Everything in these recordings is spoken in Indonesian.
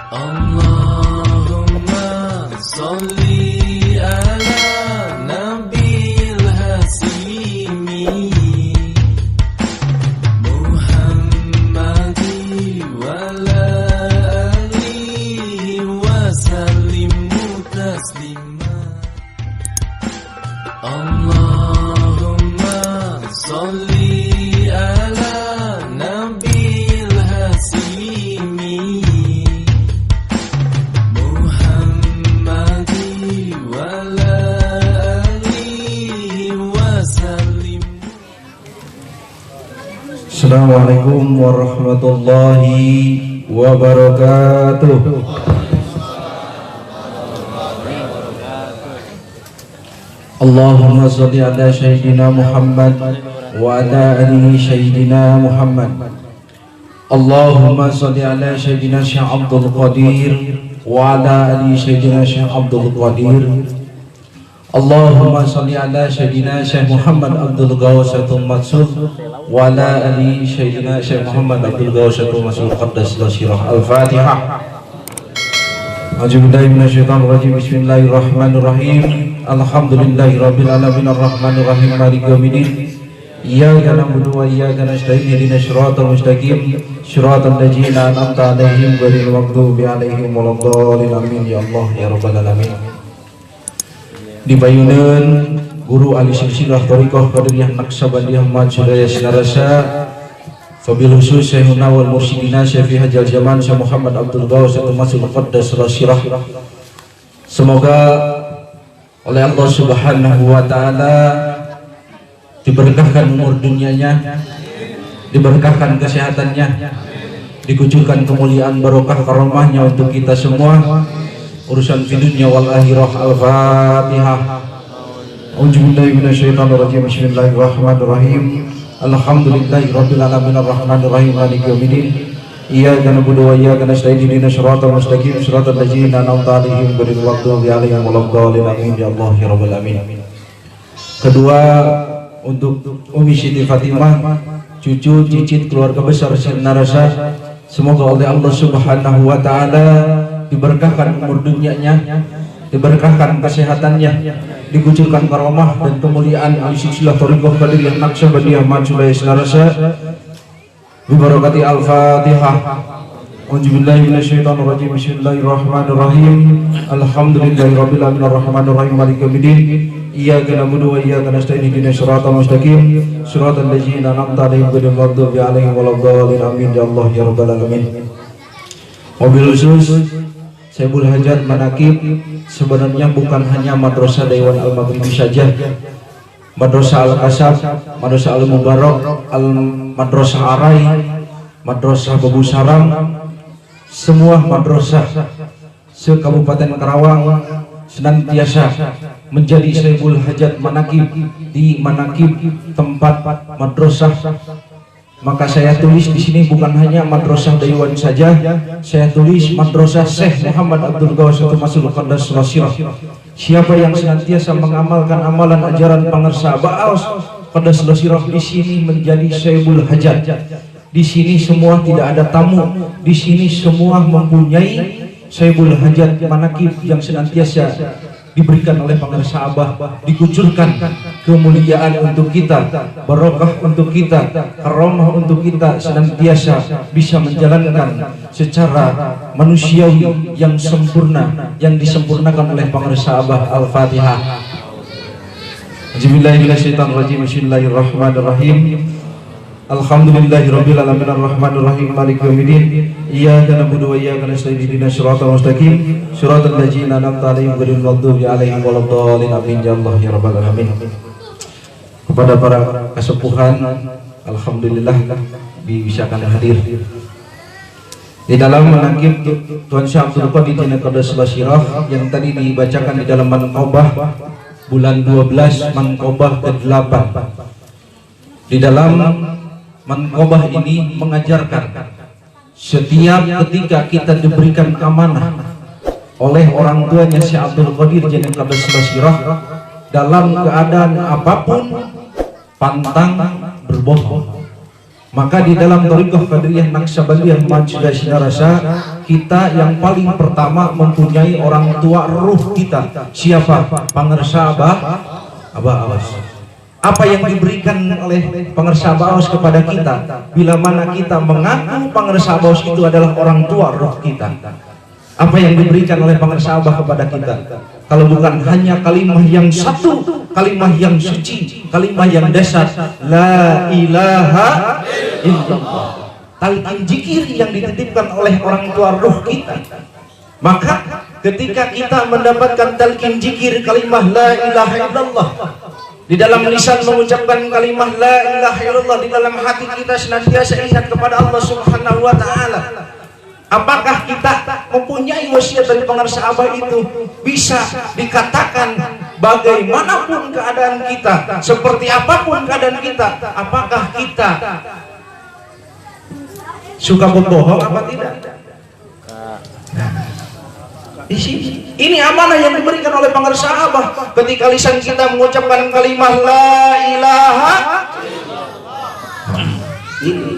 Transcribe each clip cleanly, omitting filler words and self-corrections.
Allahumma sholli ala nabil hasimi Muhammadi wala alihi wa sallimu taslima. Allahumma sholli ala nabil hasimi Muhammadi wala alihi wa sallim. Assalamualaikum warahmatullahi wabarakatuh. Allahumma sholli ala sayyidina Muhammad wa ala alihi sayyidina Muhammad. Allahumma sholli ala sayyidina Syekh Abdul Qadir wa ala alihi sayyidina Syekh Abdul Qadir. Allahumma sholli ala sayyidina Syekh Muhammad Abdul Ghawsatul Mansur wa ala alihi sayyidina Syekh Muhammad Abdul Ghawsatul Mansur qaddas sirah. Al-Fatihah. A'udzubillahi minasyaitonir rajim. Bismillahirrahmanirrahim. Alhamdulillahirabbil alamin arrahmanir rahim maliki yaumiddin. Iyyaka na'budu wa iyyaka nasta'in ihdinas siratal mustaqim siratal ladzina an'amta 'alaihim ghairil maghdubi 'alaihim waladdallin. Amin ya Allah ya rabbal alamin. Dibayuneun guru ahli silsilah thariqah qadiriyah naqsabandiyah majudaya sinarasa wabil khusus Syekhuna wal mursyidina Syafi Hajjal Zaman Syekh Muhammad Abdul Ghawsatul Mansur qaddas sirah. Semoga oleh Allah Subhanahu wa taala diberkahkan umur dunianya, diberkahkan kesehatannya, dikucurkan kemuliaan barokah karomahnya untuk kita semua, urusan di dunia wal akhirah. Al-Fatihah. A'udzubillahi minasyaitonir rajim. Bismillahirrahmanirrahim. Alhamdulillahirabbil alamin arrahmanir rahim maliki yaumiddin. Iyyaka na'budu wa iyyaka nasta'in ihdinas siratal mustaqim siratal ladzina an'amta 'alaihim ghairil maghdubi 'alaihim waladdallin. Amin ya Allah ya rabbal alamin. Kedua, untuk Umi Siti Fatimah, cucu cicit keluarga besar Sinarasa, semoga oleh Allah Subhanahu wa taala diberkahkan umur dunianya, diberkahkan kesehatannya, dikucurkan karomah dan kemuliaan al-silsilah thariqah qadiriyah naqsabandiyah majudaya Sinarasa bi barakati al-Fatihah. A'udzubillahi minasyaitonir rajim. Bismillahirrahmanirrahim. Alhamdulillahirabbil alamin arrahmanir rahim maliki yaumiddin. Iyyaka na'budu wa iyyaka nasta'in ihdinas siratal mustaqim siratal ladzina an'amta 'alaihim ghairil maghdubi 'alaihim waladdallin. Amin ya Allah ya rabbal alamin. Wabil khusus Syekhul Hajat Manaqib sebenarnya bukan hanya Madrasah Dewan Al-Maghribi saja, Madrasah Al-Kasab, Madrasah Al-Mubarak, Madrasah Arai, Madrasah Babu Saram, semua madrasah se-Kabupaten Karawang senantiasa menjadi Syekhul Hajat Manaqib di Manaqib tempat madrasah. Maka saya tulis di sini bukan hanya madrasah Dewan saja, saya tulis madrasah Syekh Muhammad Abdul Ghawsatul Mansur qaddas sirah. Siapa yang senantiasa mengamalkan amalan ajaran pangersa Ba'aus qaddas sirah di sini menjadi Syekhul Hajat. Di sini semua tidak ada tamu, di sini semua mempunyai Syekhul Hajat Manaqib yang senantiasa diberikan oleh pangersa Abah, dikucurkan kemuliaan untuk kita, barokah untuk kita, karomah untuk kita, senantiasa bisa menjalankan secara manusiawi yang sempurna, yang disempurnakan oleh pangersa Abah. Al-Fatihah. Bismillahirrahmanirrahim. Alhamdulillahirabbil alamin arrahmanir rahim maliki yaumiddin. Iyyaka na'budu wa iyyaka nasta'in ihdinas siratal mustaqim siratal ladzina an'amta 'alaihim ghairil maghdubi 'alaihim waladdallin. Amin ya Allah ya rabbal alamin. Kepada para kesepuhan, alhamdulillah dibisakan hadir di dalam Manaqib Tuan Syekh Abdul Qadir qaddas sirah yang tadi dibacakan di dalam Manqobah bulan 12 Manqobah ke-8. Di dalam Manqobah ini mengajarkan setiap ketika kita diberikan amanah oleh orang tuanya Syekh Abdul Qadir qaddas sirah dalam keadaan apapun pantang berbohong. Maka di dalam Thariqah Qadiriyah Naqsabandiyah Majudah Sinarasa, kita yang paling pertama mempunyai orang tua ruh kita. Siapa? Pangersa Abah Awas. Apa yang diberikan oleh Pangersa Abah Awas kepada kita, bila mana kita mengaku Pangersa Abah Awas itu adalah orang tua ruh kita? Apa yang diberikan oleh Pangersa Abah kepada kita? Kalau bukan hanya kalimat yang satu, kalimat yang suci, kalimat yang dasar, la ilaha illallah, talqin zikir yang dititipkan oleh orang tua ruh kita. Maka ketika kita mendapatkan talqin zikir kalimat la ilaha illallah, di dalam lisan mengucapkan kalimat la ilaha illallah, di dalam hati kita senantiasa ingat kepada Allah Subhanahu wa taala. Apakah kita mempunyai wasiat dari Pangersa Abah itu bisa dikatakan bagaimanapun keadaan kita, seperti apapun keadaan kita, apakah kita suka berbohong apa tidak? Di sini ini amanah yang diberikan oleh Pangersa Abah. Ketika lisan kita mengucapkan kalimat la ilaha illallah,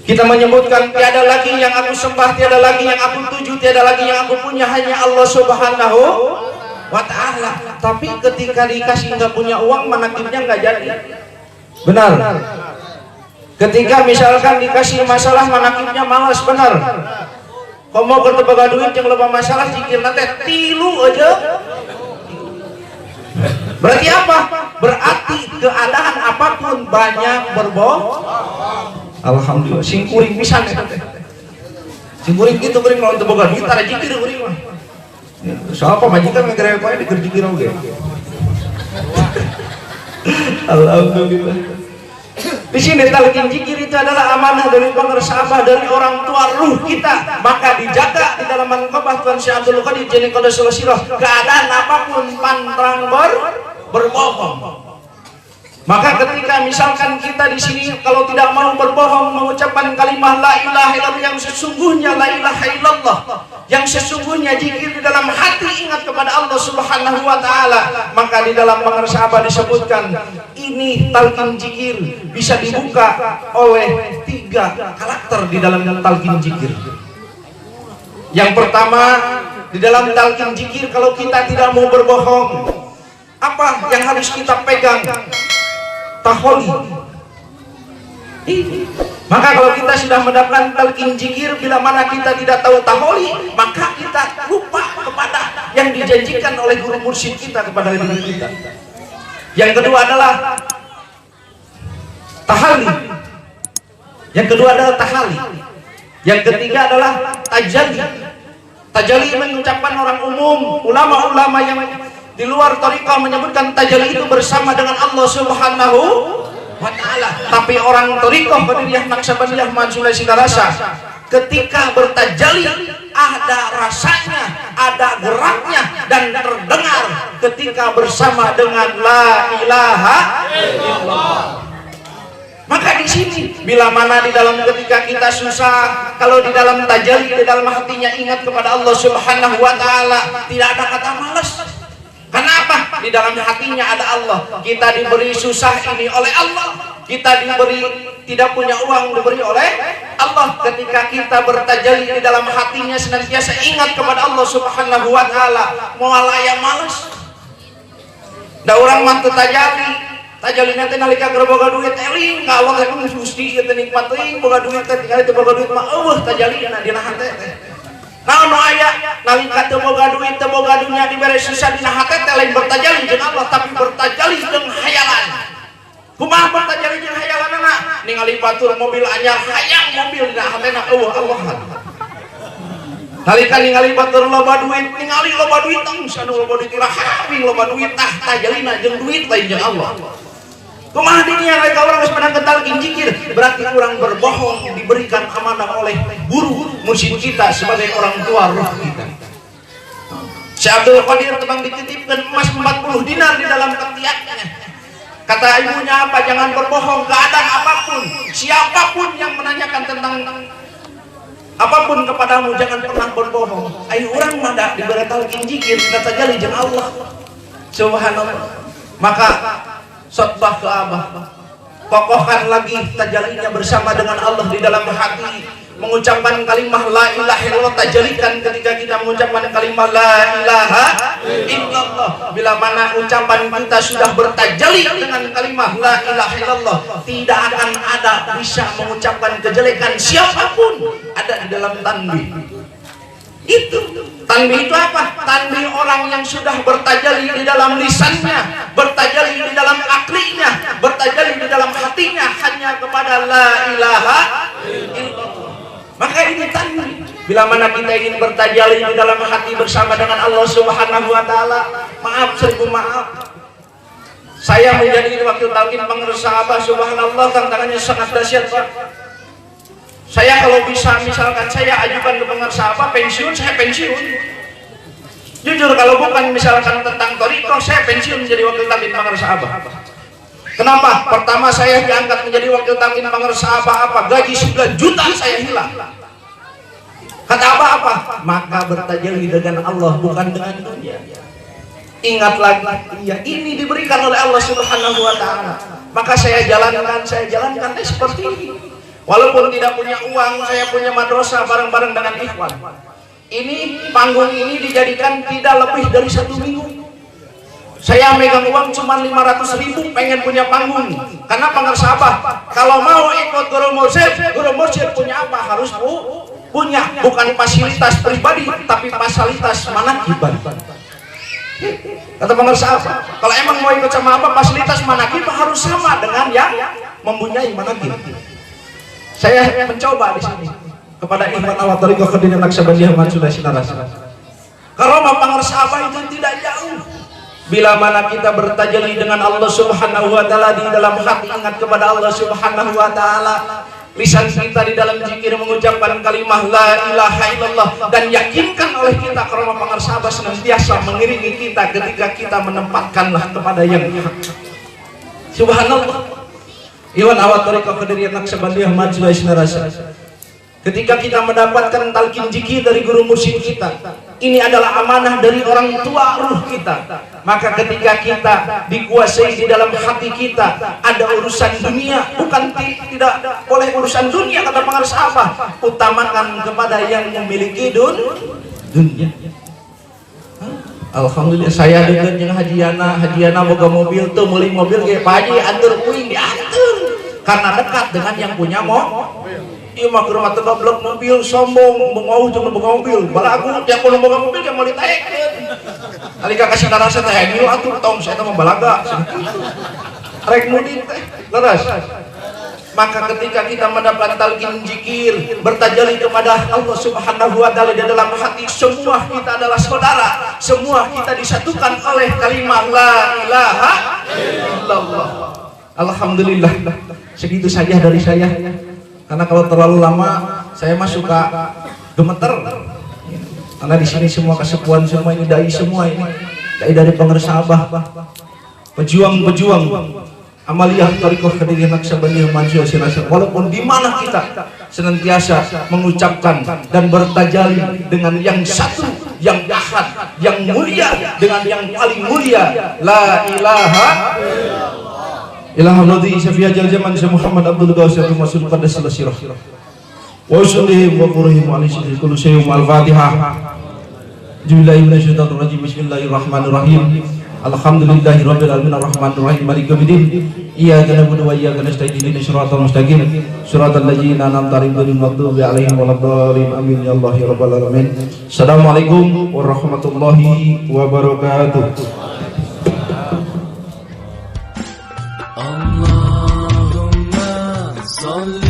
kita menyebutkan tiada lagi yang aku sembah, tiada lagi yang aku tuju, tiada lagi yang aku punya, hanya Allah Subhanahu wa ta'ala. Tapi ketika dikasih nggak punya uang, manakibnya nggak jadi. Benar. Ketika misalkan dikasih masalah, manakibnya malas. Benar. Kalau mau bertebak duit yang lebih masalah, zikir nanti tilu aja. Berarti apa? Berarti keadaan apapun banyak berbohong. Alhamdulillah, sing kuring pisan eta teh. Sing kuring kitu kuring lawan teu boga duit tara zikir kuring mah. Sapa majikan ngegere poe dikeur zikir oge. Alhamdulillah. Di sini talqin zikir itu adalah amanah dari Pangersa Abah, dari orang tua ruh kita. Maka dijaga di dalam manqabah Tuan Syekh Abdul Qadir Jani Qadasul Sirah, keadaan apapun pantang berbohong. Maka ketika misalkan kita di sini kalau tidak mau berbohong, mengucapkan kalimat la ilaha illallah yang sesungguhnya la ilaha illallah, yang sesungguhnya zikir di dalam hati ingat kepada Allah Subhanahu wa taala, maka di dalam Pangersa Abah disebutkan ini talqin zikir bisa dibuka oleh 3 karakter di dalam talqin zikir. Yang pertama, di dalam talqin zikir kalau kita tidak mau berbohong, apa yang harus kita pegang? Taholi. Maka kalau kita sudah mendapatkan talqin zikir, bila mana kita tidak tahu taholi, maka kita lupa kepada yang dijanjikan oleh guru mursyid kita kepada diri kita. Yang kedua adalah tahali. Yang kedua adalah tahali. Yang ketiga adalah tajalli. Tajalli mengucapkan orang umum, ulama-ulama yang di luar thariqah menyebutkan tajalli itu bersama dengan Allah Subhanahu wa ta'ala. Tapi orang thariqah Qadiriyah Naqsabandiyah Majudah Sinarasa, ketika bertajalli ada rasanya, ada geraknya dan terdengar ketika bersama dengan la ilaha illallah. Maka di sini bila mana di dalam ketika kita susah, kalau di dalam tajalli di dalam hatinya ingat kepada Allah Subhanahu wa ta'ala, tidak ada kata malas. Kenapa? Di dalam hatinya ada Allah. Kita diberi susah ini oleh Allah. Kita diberi tidak punya uang diberi oleh Allah. Ketika kita bertajalli di dalam hatinya senantiasa ingat kepada Allah Subhanahu wa taala, moal aya malas. Da urang mah teu tajalli. Tajalli nanti nalika keur boga duit eling ka Allah teh Gusti ieu teh nikmat teuing boga duit teh tinggal teu boga duit mah eueuh tajallina dina hate teh. Naon nu aya nalika teu boga duit teu boga dunya dibere susah dina hate teh lain bertajalli jeung Allah, tapi bertajalli jeung hayalan. Kumaha bertajalli jeung hayalanna? Ningali batur mobil anyar hayang mobil dina hatena eueuh Allahan. Nalika ningali batur loba duit, ningali loba duit anu loba duit iraha loba duit tah tajallina jeung duit lain jeung Allah. Kumaha dinya mereka orang geus pada talqin zikir, berarti orang berbohong diberikan amanah oleh guru mursyid kita sebagai orang tua roh kita. Syekh Abdul Qadir tebang dititipkan emas 40 dinar di dalam ketiaknya. Kata ibunya apa? Jangan berbohong keadaan apapun, siapapun yang menanyakan tentang apapun kepadamu jangan pernah berbohong. Ayo orang mah diberi talqin zikir kita tajalli jeung Allah Subhanallah. Maka sotbah ke Abah, kokohkan lagi tajalinya bersama dengan Allah di dalam hati, mengucapkan kalimah la ilaha illallah. Tajalikan ketika kita mengucapkan kalimah la ilaha illallah. Bila mana ucapan kita sudah bertajali dengan kalimah la ilaha illallah, tidak akan ada bisa mengucapkan kejelekan siapapun ada di dalam tanbih. Itu tanbih itu apa? Tanbih orang yang sudah bertajali di dalam lisannya, bertajali di dalam aklinya, bertajali di dalam hatinya hanya kepada la ilaha illallah. Maka ini tanbih. Bila mana kita ingin bertajali di dalam hati bersama dengan Allah Subhanahu wa taala, maaf seribu maaf. Saya menjadi wakil talqin pengerus sahabat, subhanallah, tantangannya sangat dahsyat, Pak. Saya kalau bisa misalkan saya ajukan ke pengerus sahabat pensiun, saya pensiun. Jujur kalau bukan misalkan tentang thariqah, saya pensiun menjadi wakil talqin pengerus sahabat. Kenapa? Pertama saya diangkat menjadi wakil talqin pengerus sahabat apa? Gaji 9 juta saya hilang. Kata apa? Maka bertajali dengan Allah bukan dengan dunia. Ingat lagi, ya ini diberikan oleh Allah Subhanahu wa taala. Maka saya jalankan seperti ini. Walaupun tidak punya uang, saya punya madrasah bareng-bareng dengan ikhwan. Ini panggung ini dijadikan tidak lebih dari 1 minggu. Saya megang uang cuma 500.000, pengen punya panggung. Karena pengerus sahabat, kalau mau ikut guru mursyid punya apa? Harus punya, bukan fasilitas pribadi, tapi fasilitas manakib. Kata pengerus sahabat, kalau emang mau ikut sama apa, fasilitas manakib harus sama dengan yang mempunyai manakib. Saya mencoba di sini kepada ikhwan awat thariqah Khadirin Naqsabandiyah Mansudah Sinaras. Karomah pengerus sahabat itu tidak jauh. Bila mana kita bertajali dengan Allah Subhanahu wa taala di dalam hati, ingat kepada Allah Subhanahu wa taala, lisan kita di dalam zikir mengucapkan kalimah la ilaha illallah, dan yakinkan oleh kita karomah pengerus sahabat senantiasa mengiringi kita ketika kita menempatkanlah kepada yang hak. Subhanallah. Iwan awat thariqah Qadiriyah Naqsabandiyah Mansudah Sinaras. Ketika kita mendapatkan talqin zikir dari guru mursyid kita, ini adalah amanah dari orang tua ruh kita. Maka ketika kita dikuasai di dalam hati kita ada urusan dunia, bukan tidak boleh urusan dunia, kata pengerus sahabat, utamakan kepada yang memiliki dunia. Alhamdulillah saya dengan yang Hajiana boga mobil tuh, meuli mobil kayak Pak Haji atur puing diatur karena dekat dengan yang punya iya mah ke rumah goblok mobil sombong bengau jeung boga mobil balagu yang kudu boga mobil yang mau ditaekeun alika kasih narasa teh heuh atuh tong saya mah balaga rek mudi teh leres. Maka ketika kita mendapat talqin zikir bertajali kepada Allah Subhanahu wa taala di dalam hati, semua kita adalah saudara, semua kita disatukan oleh kalimat la ilaha illallah. Alhamdulillah, segitu saja dari saya. Karena kalau terlalu lama saya mah suka gemeter. Karena di sini semua kesepuan semua ini dai semua ini. Dai dari pengerus sahabat. Pejuang-pejuang amaliyah thariqah Qadiriyah Naqsabandiyah Mansudah Sinaras. Walaupun di mana kita senantiasa mengucapkan dan bertajali dengan yang satu, yang ahad, yang mulia dengan yang paling mulia, la ilaha illallah alladzi syafi'a zaman Muhammad Abdul Ghawsi Masud Qaddas Sirah wa usulihim wa qurihim wa alaihi kullu syai'in al-Fatihah. Bismillahirrahmanirrahim. Alhamdulillahi rabbil alamin arrahmanir rahim maliki yaumiddin iyyaka na'budu wa iyyaka nasta'in ihdinas siratal mustaqim siratal ladzina an'amta 'alaihim ghairil maghdubi 'alaihim waladdallin amin ya Allah ya rabbal alamin. Assalamualaikum warahmatullahi wabarakatuh. Allahumma sholli